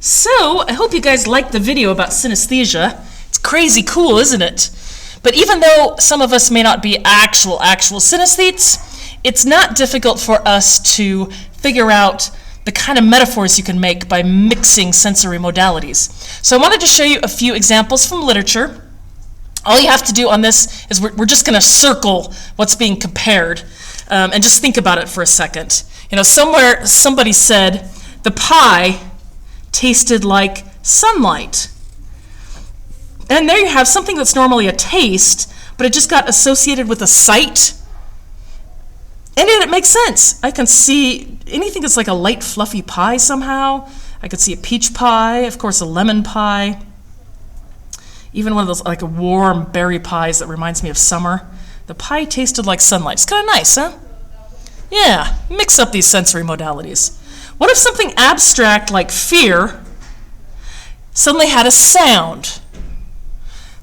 So, I hope you guys liked the video about synesthesia. It's crazy cool, isn't it? But even though some of us may not be actual synesthetes, it's not difficult for us to figure out the kind of metaphors you can make by mixing sensory modalities. So I wanted to show you a few examples from literature. All you have to do on this is we're just going to circle what's being compared and just think about it for a second. You know, somewhere somebody said the pie tasted like sunlight. And there you have something that's normally a taste, but it just got associated with a sight. And it makes sense. I can see anything that's like a light, fluffy pie somehow. I could see a peach pie, of course a lemon pie, even one of those like a warm berry pies that reminds me of summer. The pie tasted like sunlight. It's kind of nice, huh? Yeah, mix up these sensory modalities. What if something abstract like fear suddenly had a sound?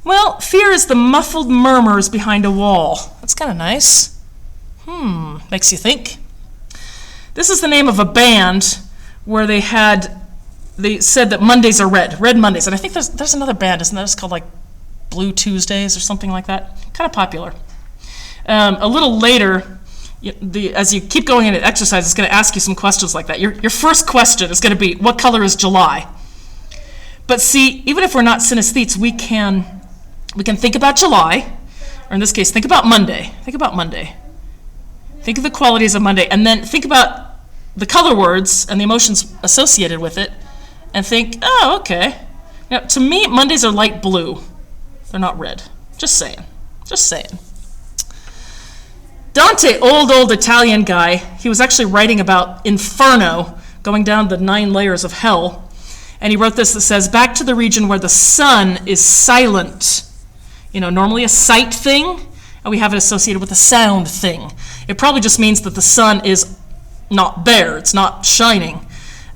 Well, fear is the muffled murmurs behind a wall. That's kind of nice. Makes you think. This is the name of a band where they said that Mondays are red Mondays. And I think there's another band, isn't that? It's called like Blue Tuesdays or something like that. Kind of popular. A little later, as you keep going into exercise, it's going to ask you some questions like that. Your first question is going to be, what color is July? But see, even if we're not synesthetes, we can think about July, or in this case, think about Monday. Think about Monday. Think of the qualities of Monday, and then think about the color words and the emotions associated with it, and think, oh, okay. Now, to me, Mondays are light blue. They're not red. Just saying. Just saying. Dante, old Italian guy, he was actually writing about Inferno, going down the 9 layers of hell, and he wrote this that says, back to the region where the sun is silent. You know, normally a sight thing, and we have it associated with a sound thing. It probably just means that the sun is not there, it's not shining.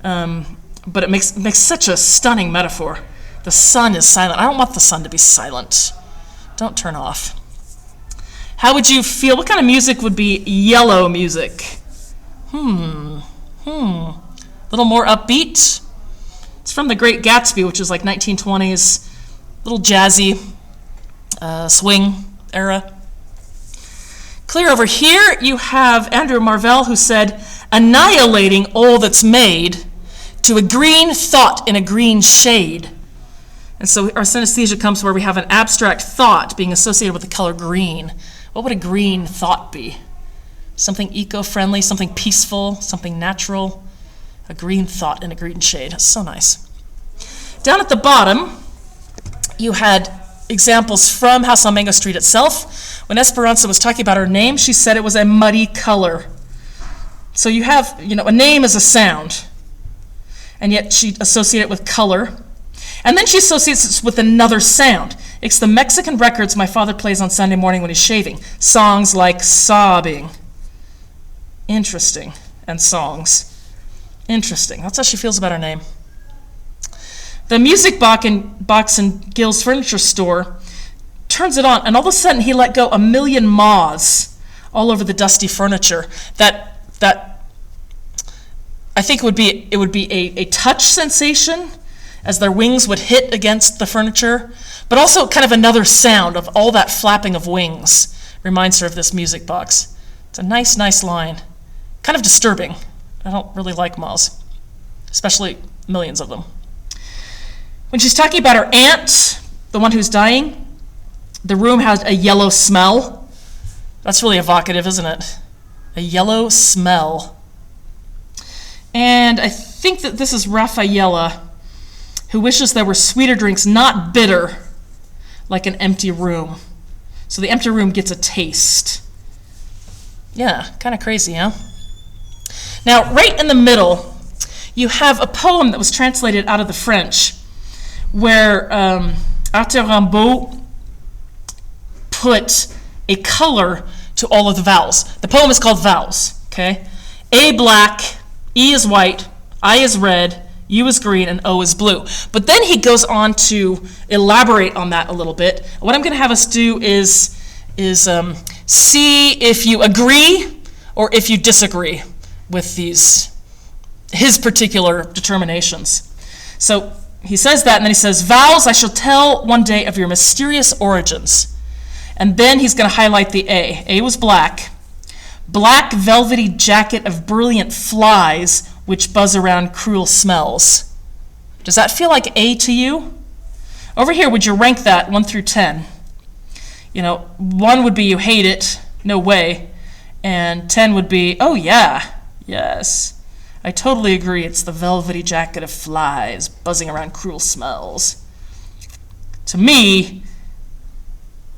But it makes such a stunning metaphor. The sun is silent. I don't want the sun to be silent. Don't turn off. How would you feel? What kind of music would be yellow music? A little more upbeat. It's from The Great Gatsby, which is like 1920s, little jazzy, swing era. Clear over here, you have Andrew Marvell, who said, annihilating all that's made to a green thought in a green shade. And so our synesthesia comes where we have an abstract thought being associated with the color green. What would a green thought be? Something eco-friendly, something peaceful, something natural. A green thought in a green shade. That's so nice. Down at the bottom, you had examples from House on Mango Street itself. When Esperanza was talking about her name, she said it was a muddy color. So you have, a name is a sound, and yet she associated it with color. And then she associates it with another sound. It's the Mexican records my father plays on Sunday morning when he's shaving. Songs like sobbing. Interesting. And songs. Interesting. That's how she feels about her name. The music box in Gill's furniture store turns it on, and all of a sudden he let go 1,000,000 moths all over the dusty furniture. That I think it would be a touch sensation as their wings would hit against the furniture, but also kind of another sound of all that flapping of wings reminds her of this music box. It's a nice line. Kind of disturbing. I don't really like moths, especially millions of them. When she's talking about her aunt, the one who's dying, the room has a yellow smell. That's really evocative, isn't it? A yellow smell. And I think that this is Raffaella, who wishes there were sweeter drinks, not bitter, like an empty room. So the empty room gets a taste. Yeah, kind of crazy, huh? Now, right in the middle, you have a poem that was translated out of the French, where Arthur Rimbaud put a color to all of the vowels. The poem is called Vowels, okay? A black, E is white, I is red, U is green, and O is blue. But then he goes on to elaborate on that a little bit. What I'm going to have us do is see if you agree or if you disagree with his particular determinations. So he says that, and then he says, vows I shall tell one day of your mysterious origins. And then he's going to highlight the A. A was black. Black velvety jacket of brilliant flies which buzz around cruel smells. Does that feel like A to you? Over here, would you rank that 1 through 10? 1 would be you hate it, no way. And 10 would be, oh yeah, yes. I totally agree, it's the velvety jacket of flies buzzing around cruel smells. To me,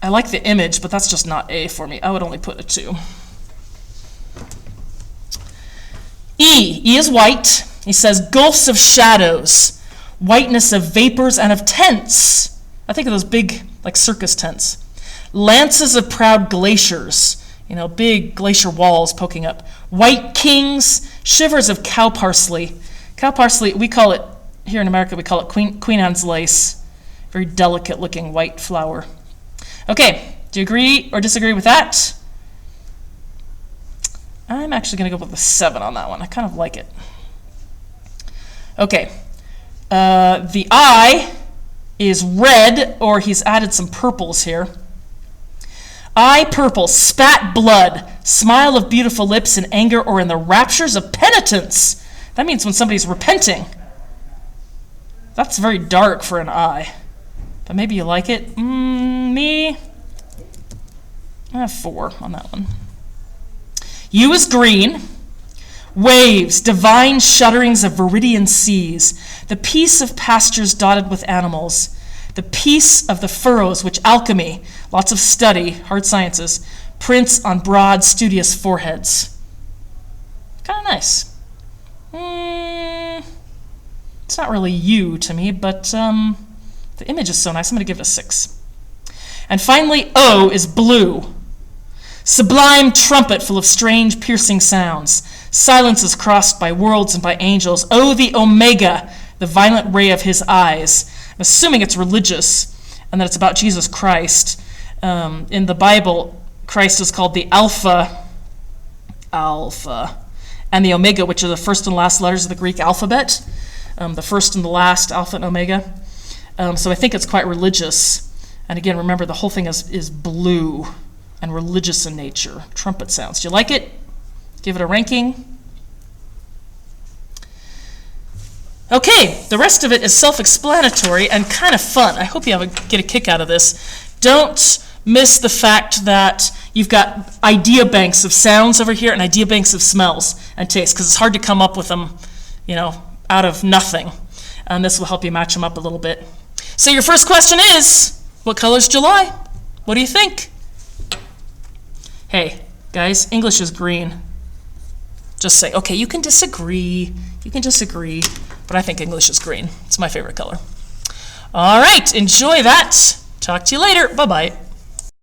I like the image, but that's just not A for me. I would only put a 2. E. E is white. He says, gulfs of shadows, whiteness of vapors and of tents. I think of those big, like circus tents. Lances of proud glaciers, big glacier walls poking up. White kings, shivers of cow parsley. Cow parsley, we call it, here in America, we call it Queen Anne's lace. Very delicate looking white flower. Okay, do you agree or disagree with that? I'm actually going to go with a 7 on that one. I kind of like it. Okay, the I is red, or he's added some purples here. I, purple, spat blood, smile of beautiful lips in anger or in the raptures of penitence. That means when somebody's repenting. That's very dark for an I. But maybe you like it. Me, I have 4 on that one. U is green. Waves, divine shudderings of viridian seas, the peace of pastures dotted with animals, the peace of the furrows which alchemy, lots of study, hard sciences, prints on broad, studious foreheads. Kind of nice. It's not really U to me, but the image is so nice. I'm going to give it a 6. And finally, O is blue. Sublime trumpet full of strange, piercing sounds. Silences crossed by worlds and by angels. Oh, the Omega, the violent ray of his eyes. I'm assuming it's religious and that it's about Jesus Christ. In the Bible, Christ is called the Alpha, and the Omega, which are the first and last letters of the Greek alphabet. The first and the last, Alpha and Omega. So I think it's quite religious. And again, remember, the whole thing is blue and religious in nature. Trumpet sounds. Do you like it? Give it a ranking. Okay, the rest of it is self-explanatory and kind of fun. I hope you get a kick out of this. Don't miss the fact that you've got idea banks of sounds over here and idea banks of smells and tastes, because it's hard to come up with them, out of nothing. And this will help you match them up a little bit. So your first question is, what color's July? What do you think? Hey, guys, English is green. Just say, okay, you can disagree, but I think English is green. It's my favorite color. All right, enjoy that. Talk to you later. Bye-bye.